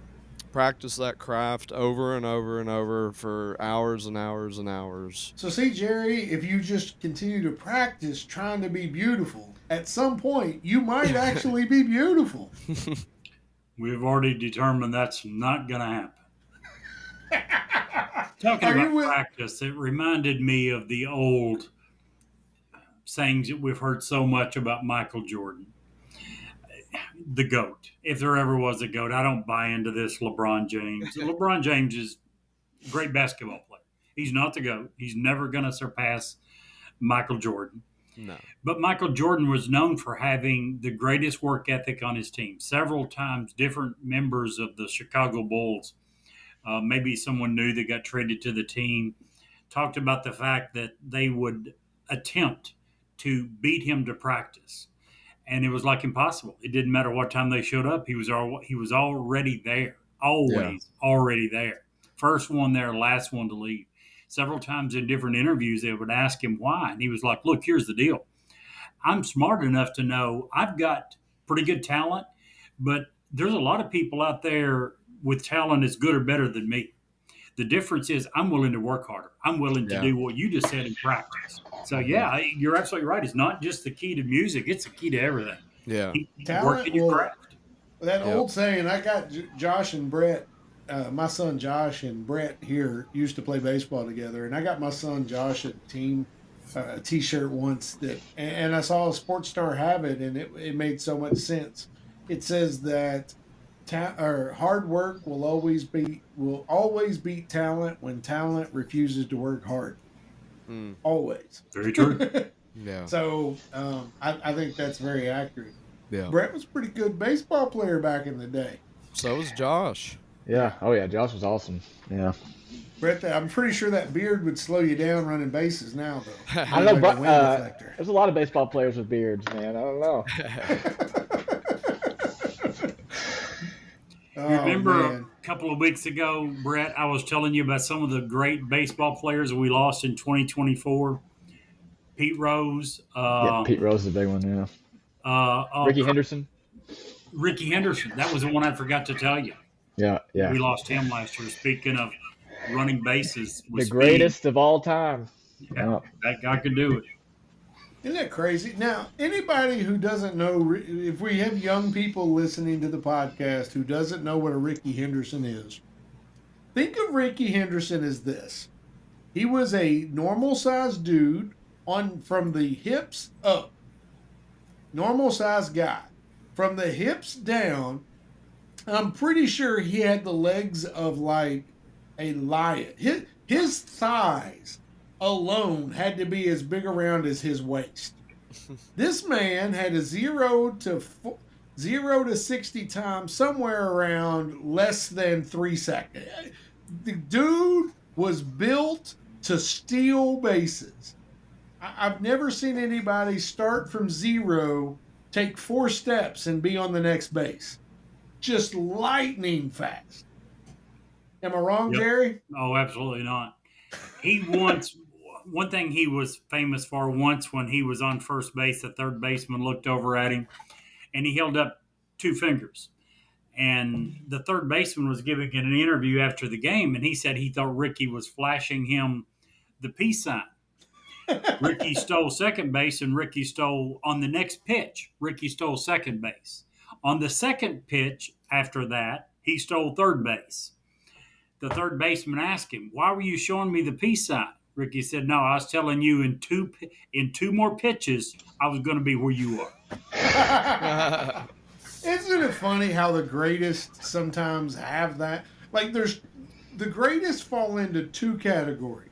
Practice that craft over and over and over for hours and hours and hours. So see, Jerry, if you just continue to practice trying to be beautiful, at some point you might actually be beautiful. We've already determined that's not going to happen. Talking about practice, it reminded me of the old sayings that we've heard so much about Michael Jordan, the GOAT. If there ever was a GOAT, I don't buy into this LeBron James. LeBron James is a great basketball player. He's not the GOAT. He's never going to surpass Michael Jordan. No. But Michael Jordan was known for having the greatest work ethic on his team. Several times, different members of the Chicago Bulls, maybe someone new that got traded to the team, talked about the fact that they would attempt to beat him to practice. And it was like impossible. It didn't matter what time they showed up. He was already there, already there. First one there, last one to leave. Several times in different interviews, they would ask him why. And he was like, look, here's the deal. I'm smart enough to know I've got pretty good talent, but there's a lot of people out there with talent as good or better than me. The difference is I'm willing to work harder. I'm willing to do what you just said in practice. So, yeah, you're absolutely right. It's not just the key to music. It's the key to everything. Yeah. Working your craft. That old saying, I got Josh and Brett, my son Josh and Brett here used to play baseball together. And I got my son Josh a T-shirt once and I saw a Sports Star have it, and it made so much sense. It says that hard work will always beat talent when talent refuses to work hard. Always. Very true. Yeah. So I think that's very accurate. Yeah. Brett was a pretty good baseball player back in the day. So was Josh. Yeah. Oh yeah, Josh was awesome. Yeah. Brett, I'm pretty sure that beard would slow you down running bases now, though. I don't know, but there's a lot of baseball players with beards, man. I don't know. Remember a couple of weeks ago, Brett, I was telling you about some of the great baseball players that we lost in 2024. Pete Rose. Pete Rose is a big one, yeah. Ricky Henderson. Ricky Henderson. That was the one I forgot to tell you. Yeah. We lost him last year. Speaking of running bases. The greatest of all time. Yeah, that guy could do it. Isn't that crazy? Now, anybody who doesn't know, if we have young people listening to the podcast who doesn't know what a Ricky Henderson is, think of Ricky Henderson as this. He was a normal-sized dude from the hips up. Normal-sized guy. From the hips down, I'm pretty sure he had the legs of like a lion. His thighs alone had to be as big around as his waist. This man had a 0 to 60 time somewhere around less than 3 seconds. The dude was built to steal bases. I've never seen anybody start from 0, take 4 steps, and be on the next base. Just lightning fast. Am I wrong, Jerry? Oh, absolutely not. One thing he was famous for once when he was on first base, the third baseman looked over at him and he held up 2 fingers. And the third baseman was giving an interview after the game, and he said he thought Ricky was flashing him the peace sign. Ricky stole second base, and Ricky stole on the next pitch. Ricky stole second base. On the second pitch after that, he stole third base. The third baseman asked him, "Why were you showing me the peace sign?" Ricky said, "No, I was telling you in two more pitches, I was going to be where you are." Isn't it funny how the greatest sometimes have that? Like, the greatest fall into 2 categories.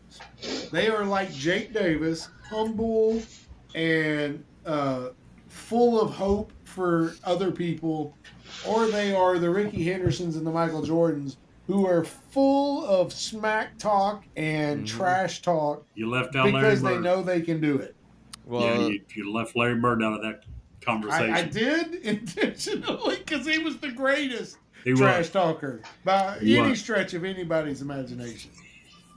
They are like Jake Davis, humble and full of hope for other people, or they are the Ricky Hendersons and the Michael Jordans, who are full of smack talk and trash talk You left out Larry because Bird. they know they can do it. Well, you left Larry Bird out of that conversation. I did intentionally because he was the greatest He trash was. talker by He any was. stretch of anybody's imagination.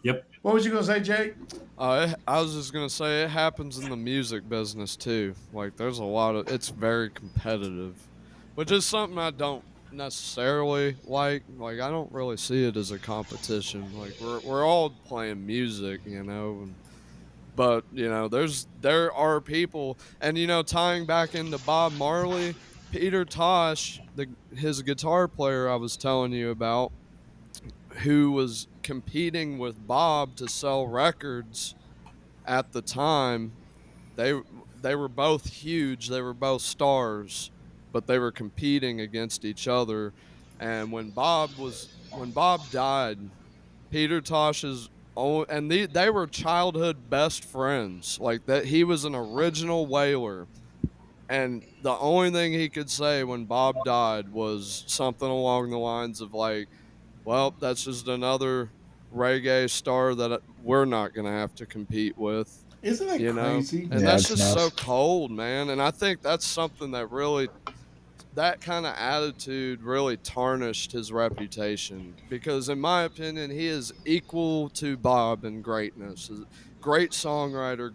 Yep. What was you going to say, Jake? I was just gonna say it happens in the music business too. Like there's a lot of it's very competitive, which is something I don't necessarily like. Like I don't really see it as a competition. Like we're all playing music, but there are people, and tying back into Bob Marley, Peter Tosh, his guitar player I was telling you about, who was competing with Bob to sell records at the time. They were both huge. They were both stars, but they were competing against each other. And when Bob died, Peter Tosh's and they were childhood best friends. Like that, he was an original Whaler, and the only thing he could say when Bob died was something along the lines of like, well, that's just another reggae star that we're not going to have to compete with. Isn't that crazy? And that's just so cold, man. And I think that's something that really, that kind of attitude really tarnished his reputation, because in my opinion, he is equal to Bob in greatness. A great songwriter,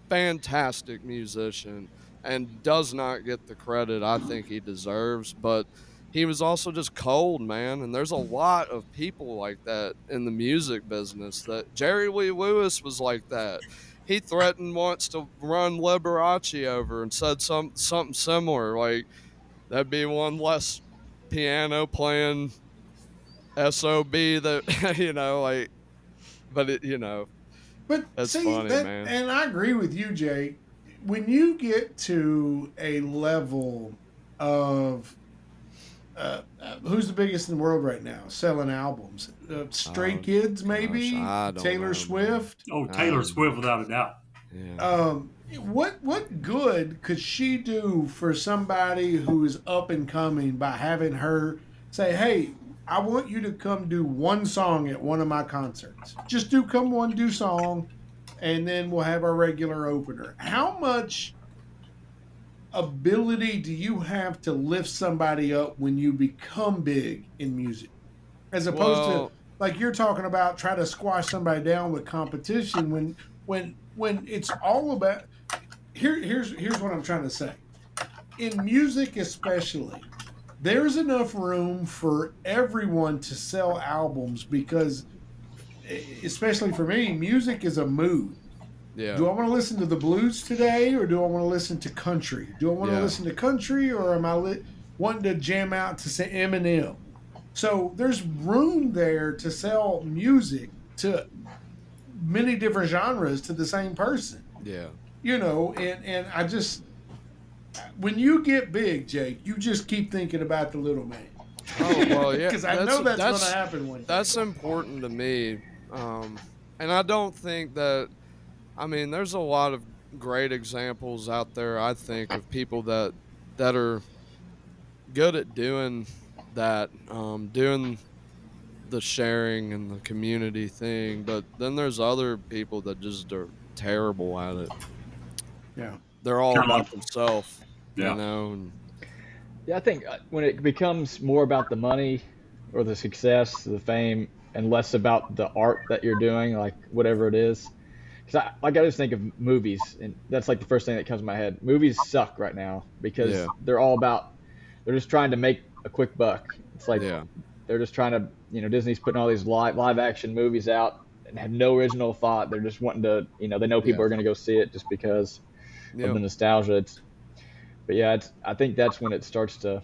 fantastic musician, and does not get the credit I think he deserves. But he was also just cold, man. And there's a lot of people like that in the music business. That Jerry Lee Lewis was like that. He threatened once to run Liberace over and said something similar. Like, that'd be one less piano playing SOB that, but But that's see, funny, man. And I agree with you, Jake. When you get to a level of who's the biggest in the world right now selling albums? Stray Kids, maybe? Taylor Swift? Oh, Taylor Swift, without a doubt. Yeah. What good could she do for somebody who is up and coming by having her say, hey, I want you to come do one song at one of my concerts. Just do song, and then we'll have our regular opener. How much ability do you have to lift somebody up when you become big in music? As opposed to, like you're talking about, try to squash somebody down with competition when it's all about... Here's what I'm trying to say. In music especially, there's enough room for everyone to sell albums because, especially for me, music is a mood. Yeah. Do I want to listen to the blues today, or do I want to listen to country? Do I want to listen to country, or am I wanting to jam out to say Eminem? So there's room there to sell music to many different genres to the same person. Yeah. And I just, when you get big, Jake, you just keep thinking about the little man. Oh, well, yeah. Because I know that's going to happen one day. That's important to me. And I don't think that, there's a lot of great examples out there, I think, of people that are good at doing that, doing the sharing and the community thing. But then there's other people that just are terrible at it. Yeah. They're all about themselves, Yeah. And Yeah, I think when it becomes more about the money or the success, the fame, and less about the art that you're doing, like whatever it is. Because I just think of movies, and that's like the first thing that comes to my head. Movies suck right now because they're all about, they're just trying to make a quick buck. It's like they're just trying to, Disney's putting all these live action movies out and have no original thought. They're just wanting to, they know people are going to go see it just because of the nostalgia. I think that's when it starts to.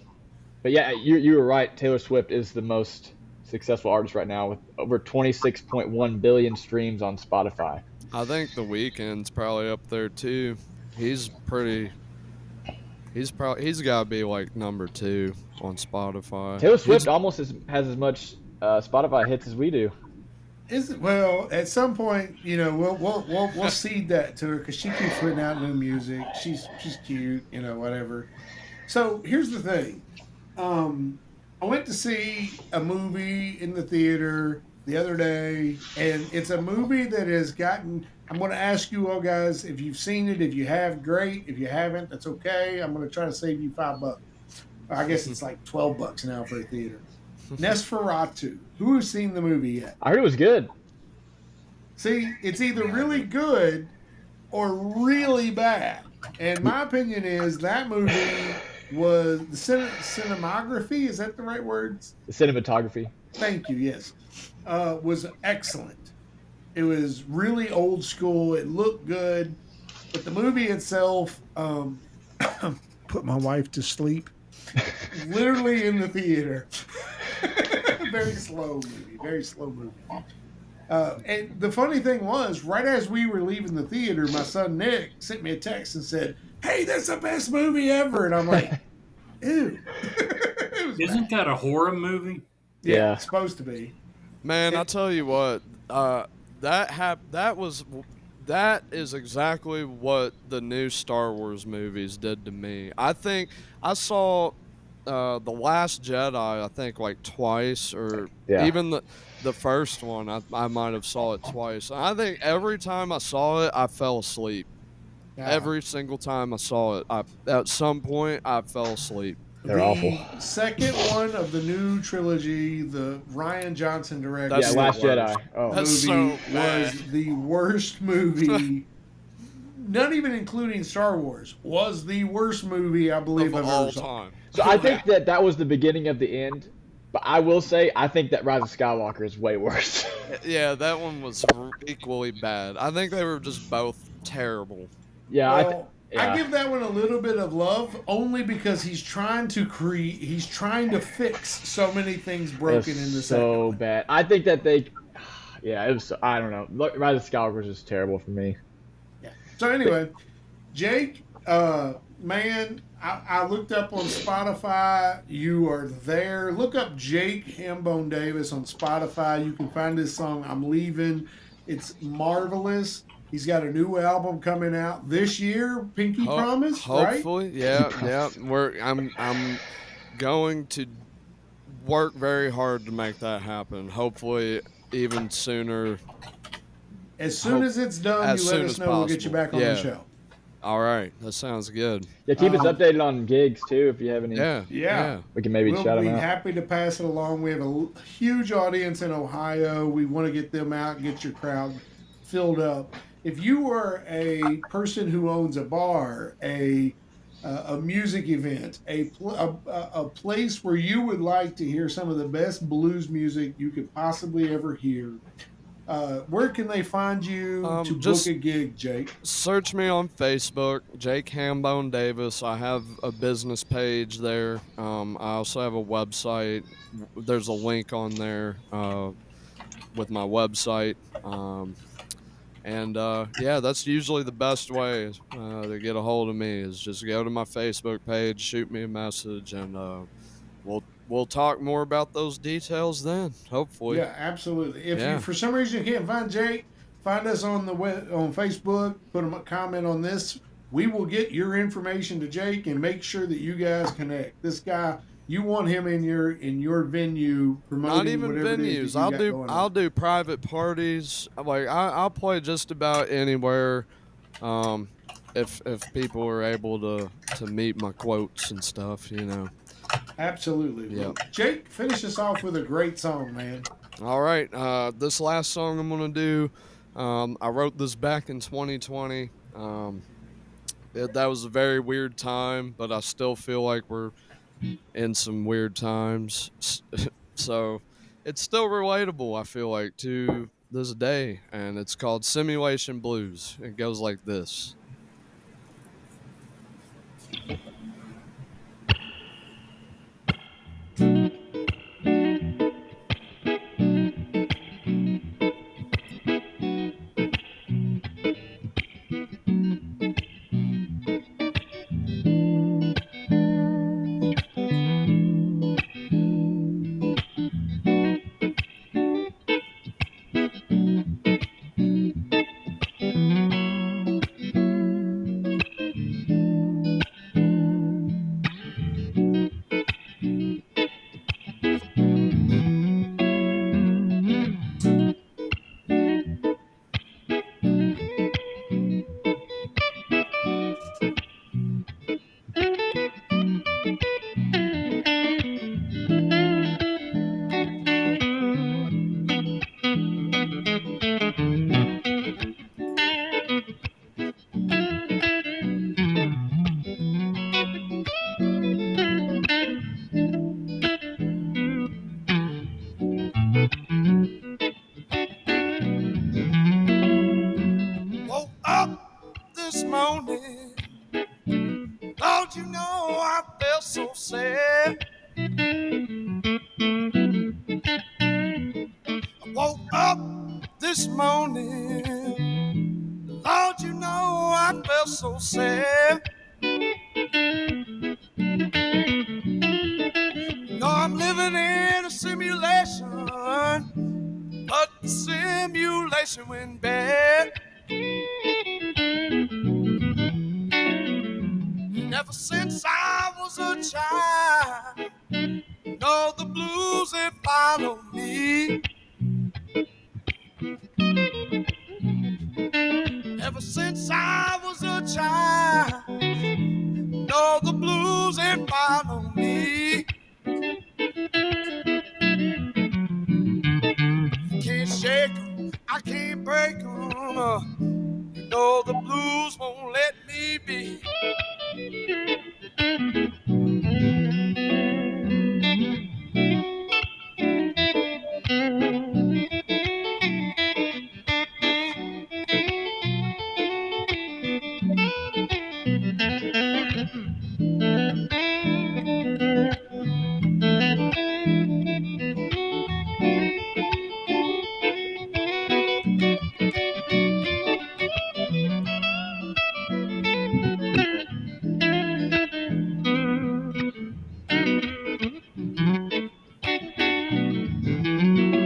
But yeah, you were right. Taylor Swift is the most successful artist right now with over 26.1 billion streams on Spotify. I think The Weeknd's probably up there too. He's got to be like number 2 on Spotify. Taylor Swift almost has as much Spotify hits as we do. Well, at some point, we'll cede that to her because she keeps putting out new music. She's cute, whatever. So here's the thing. On I went to see a movie in the theater the other day, and it's a movie that has gotten. I'm going to ask you all guys if you've seen it. If you have, great. If you haven't, that's okay. I'm going to try to save you $5. I guess it's like $12 now for a theater. Nosferatu. Who has seen the movie yet? I heard it was good. See, it's either really good or really bad. And my opinion is that movie was the cinematography. Is that the right words? The cinematography. Thank you. Yes, was excellent. It was really old school. It looked good, but the movie itself put my wife to sleep. Literally in the theater. Very slow movie. Very slow movie. And the funny thing was, right as we were leaving the theater, my son Nick sent me a text and said, "Hey, that's the best movie ever." And I'm like, "Ew." Isn't that a horror movie? Yeah, it's supposed to be. Man, I tell you what, that is exactly what the new Star Wars movies did to me. I think I saw The Last Jedi, I think like twice, or even the first one, I might have saw it twice. I think every time I saw it, I fell asleep. Yeah. Every single time I saw it, at some point I fell asleep. They're awful. Second one of the new trilogy, the Ryan Johnson directed Last Jedi. Oh, That's movie so bad. was the worst movie. Not even including Star Wars, was the worst movie I believe Of I've all ever saw. time. so I think that was the beginning of the end. But I will say, I think that Rise of Skywalker is way worse. Yeah, that one was equally bad. I think they were just both terrible. Yeah, Well, I give that one a little bit of love only because he's trying to fix so many things broken in the second so one. bad. I think that it was. I don't know. Look, Rise of Skywalker is just terrible for me. Yeah. So anyway, Jake, man, I looked up on Spotify. You are there. Look up Jake Hambone Davis on Spotify. You can find his song "I'm Leaving." It's marvelous. He's got a new album coming out this year. Pinky Promise, right? Hopefully, yeah. I'm going to work very hard to make that happen. Hopefully, even sooner. As soon as it's done, as you let soon us as know. We'll get you possible. back on the show. All right, that sounds good. Yeah, keep us updated on gigs too if you have any. Yeah. We can maybe We'll shout be them out. happy to pass it along. We have a huge audience in Ohio. We want to get them out, get your crowd filled up. If you are a person who owns a bar, a music event, a place where you would like to hear some of the best blues music you could possibly ever hear, where can they find you to book a gig, Jake? Search me on Facebook, Jake Hambone Davis. I have a business page there. I also have a website. There's a link on there with my website. And that's usually the best way to get a hold of me is just go to my Facebook page, shoot me a message, and we'll talk more about those details then. Hopefully. Yeah, absolutely. If you for some reason you can't find Jake, find us on on Facebook. Put a comment on this. We will get your information to Jake and make sure that you guys connect. This guy, you want him in your venue promoting. Not even whatever venues. it is that you got going on. I'll do private parties. Like I'll play just about anywhere. If people are able to meet my quotes and stuff, Absolutely. Yeah. Well, Jake, finish us off with a great song, man. All right. This last song I'm gonna do. I wrote this back in 2020. That was a very weird time, but I still feel like we're in some weird times. So it's still relatable, I feel like, to this day. And it's called Simulation Blues. It goes like this. morning. Lord, you know I felt so sad. No, I'm living in a simulation, but the simulation went bad. And ever since I was a child, no, the blues they follow me. Ever since I was a child, no, the blues they follow me. Can't shake 'em, I can't break 'em. You know the blues won't let me be.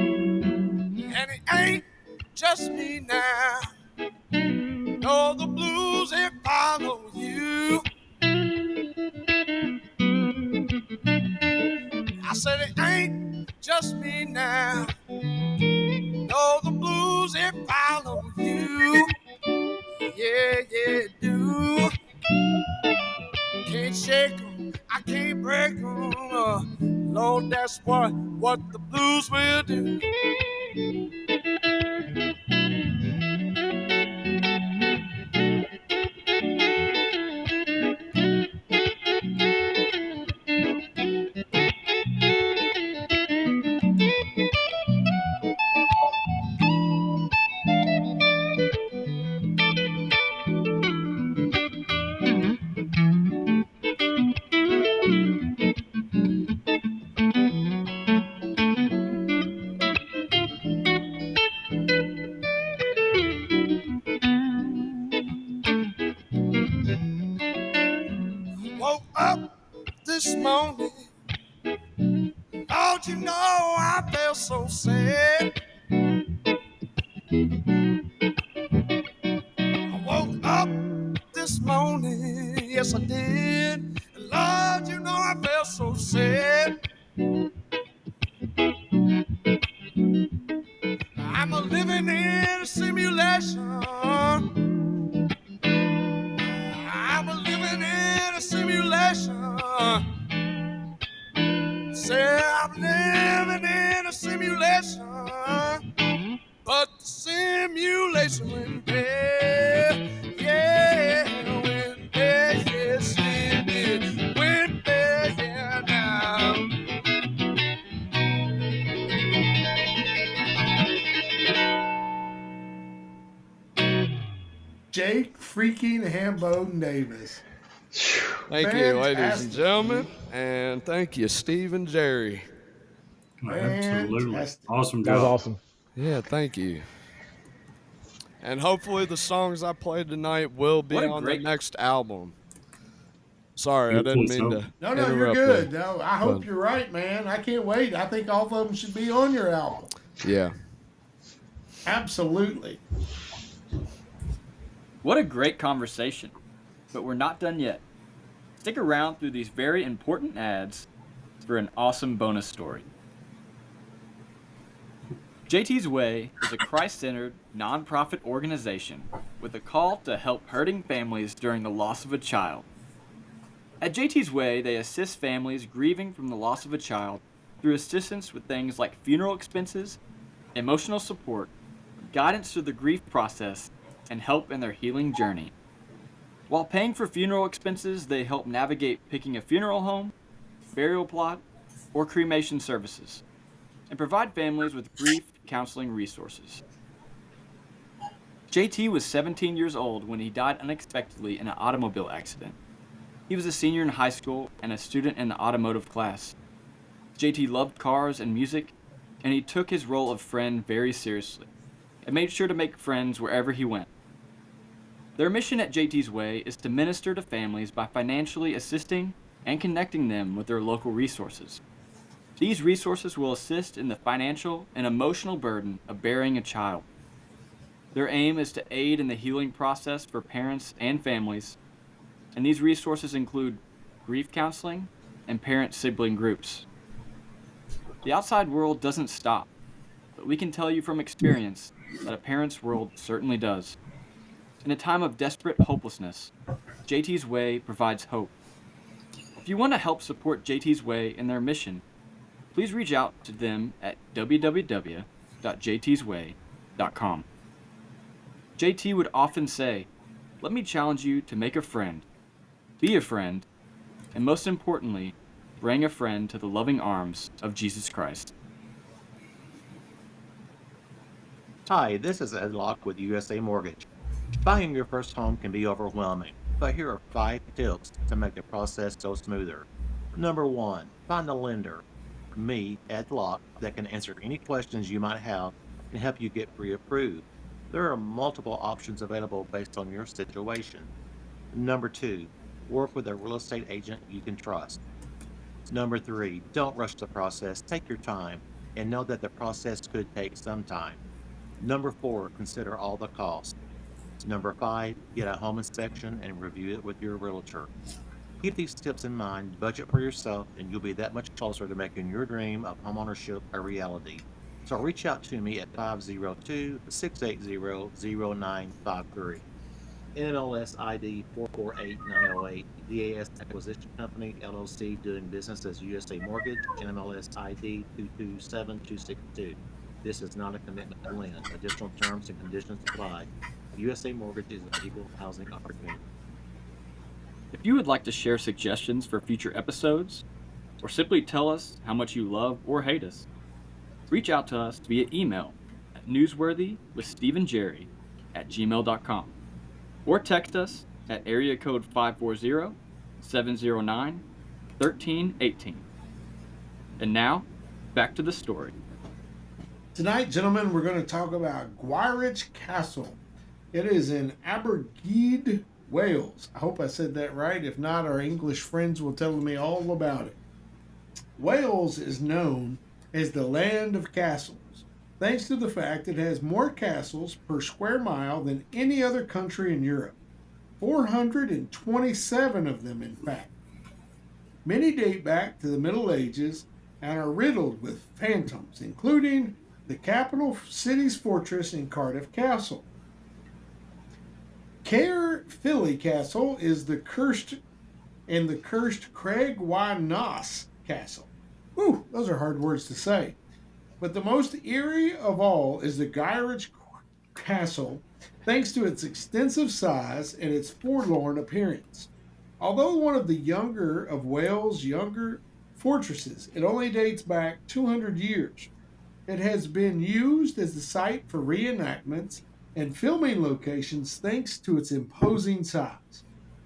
And it ain't just me now. No, the blues they follow you. I said it ain't just me now. No, the blues they follow you. Yeah, yeah, it do. Can't shake 'em, I can't break 'em. Lord, that's what the blues will do. Woke up this morning, Lord, you know I felt so sad. I woke up this morning, yes I did. And Lord, you know I felt so sad. I'm a living in a simulation. I'm a living in a simulation. Say I'm living in a simulation, but the simulation went bad. Yeah, went bad. Yes, it did. Went bad. Yeah, now. Jake freaking Hambone Davis. Thank you, ladies and Fantastic. gentlemen, and thank you, Steve and Jerry. Absolutely. Fantastic. Awesome That was job. awesome. Yeah, thank you. And hopefully the songs I played tonight will be What a on great- the next album. Sorry, I Hopefully didn't mean so. to. No, you're interrupt good. there. No, I hope But- you're right, man. I can't wait. I think all of them should be on your album. Yeah. Absolutely. What a great conversation. But we're not done yet. Stick around through these very important ads for an awesome bonus story. JT's Way is a Christ-centered, nonprofit organization with a call to help hurting families during the loss of a child. At JT's Way, they assist families grieving from the loss of a child through assistance with things like funeral expenses, emotional support, guidance through the grief process, and help in their healing journey. While paying for funeral expenses, they help navigate picking a funeral home, burial plot, or cremation services, and provide families with grief counseling resources. JT was 17 years old when he died unexpectedly in an automobile accident. He was a senior in high school and a student in the automotive class. JT loved cars and music, and he took his role of friend very seriously, and made sure to make friends wherever he went. Their mission at JT's Way is to minister to families by financially assisting and connecting them with their local resources. These resources will assist in the financial and emotional burden of bearing a child. Their aim is to aid in the healing process for parents and families, and these resources include grief counseling and parent-sibling groups. The outside world doesn't stop, but we can tell you from experience that a parent's world certainly does. In a time of desperate hopelessness, JT's Way provides hope. If you want to help support JT's Way in their mission, please reach out to them at www.jtsway.com. JT would often say, "Let me challenge you to make a friend, be a friend, and most importantly, bring a friend to the loving arms of Jesus Christ." Hi, this is Ed Locke with USA Mortgage. Buying your first home can be overwhelming, but here are 5 tips to make the process go smoother. Number 1, find a lender, me, Ed Locke, that can answer any questions you might have and help you get pre-approved. There are multiple options available based on your situation. Number 2, work with a real estate agent you can trust. Number 3, don't rush the process. Take your time and know that the process could take some time. Number 4, consider all the costs. Number 5, get a home inspection and review it with your realtor. Keep these tips in mind, budget for yourself, and you'll be that much closer to making your dream of homeownership a reality. So reach out to me at 502-680-0953. NMLS ID 448908, DAS Acquisition Company, LLC, doing business as USA Mortgage, NMLS ID 227262. This is not a commitment to lend. Additional terms and conditions apply. USA Mortgage is an equal housing opportunity. If you would like to share suggestions for future episodes, or simply tell us how much you love or hate us, reach out to us via email at newsworthyWithStephenJerry@gmail.com or text us at area code 540-709-1318. And now, back to the story. Tonight, gentlemen, we're going to talk about Gwyrych Castle. It is in Abergele, Wales. I hope I said that right. If not, our English friends will tell me all about it. Wales is known as the land of castles, thanks to the fact it has more castles per square mile than any other country in Europe. 427 of them, in fact. Many date back to the Middle Ages and are riddled with phantoms, including the capital city's fortress in Cardiff Castle. Caerphilly Castle is the cursed Craig y Nos Castle. Whew, those are hard words to say. But the most eerie of all is the Gwyrych Castle, thanks to its extensive size and its forlorn appearance. Although one of the younger of Wales' younger fortresses, it only dates back 200 years. It has been used as the site for reenactments and filming locations thanks to its imposing size.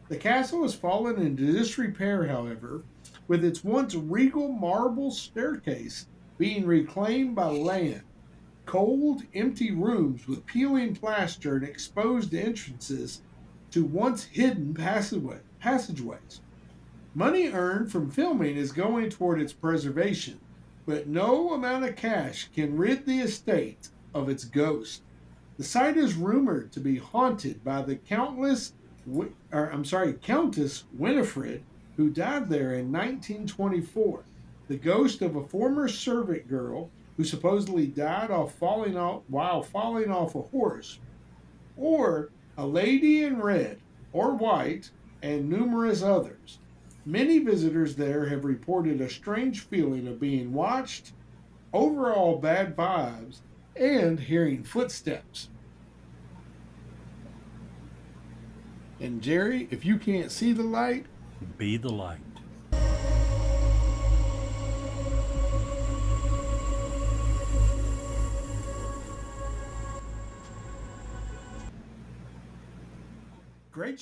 The castle has fallen into disrepair, however, with its once regal marble staircase being reclaimed by land. Cold, empty rooms with peeling plaster and exposed entrances to once hidden passageways. Money earned from filming is going toward its preservation, but no amount of cash can rid the estate of its ghost. The site is rumored to be haunted by the Countess Winifred, who died there in 1924, the ghost of a former servant girl who supposedly died while falling off a horse, or a lady in red or white, and numerous others. Many visitors there have reported a strange feeling of being watched, overall bad vibes, and hearing footsteps. And Jerry, if you can't see the light, Be the light. great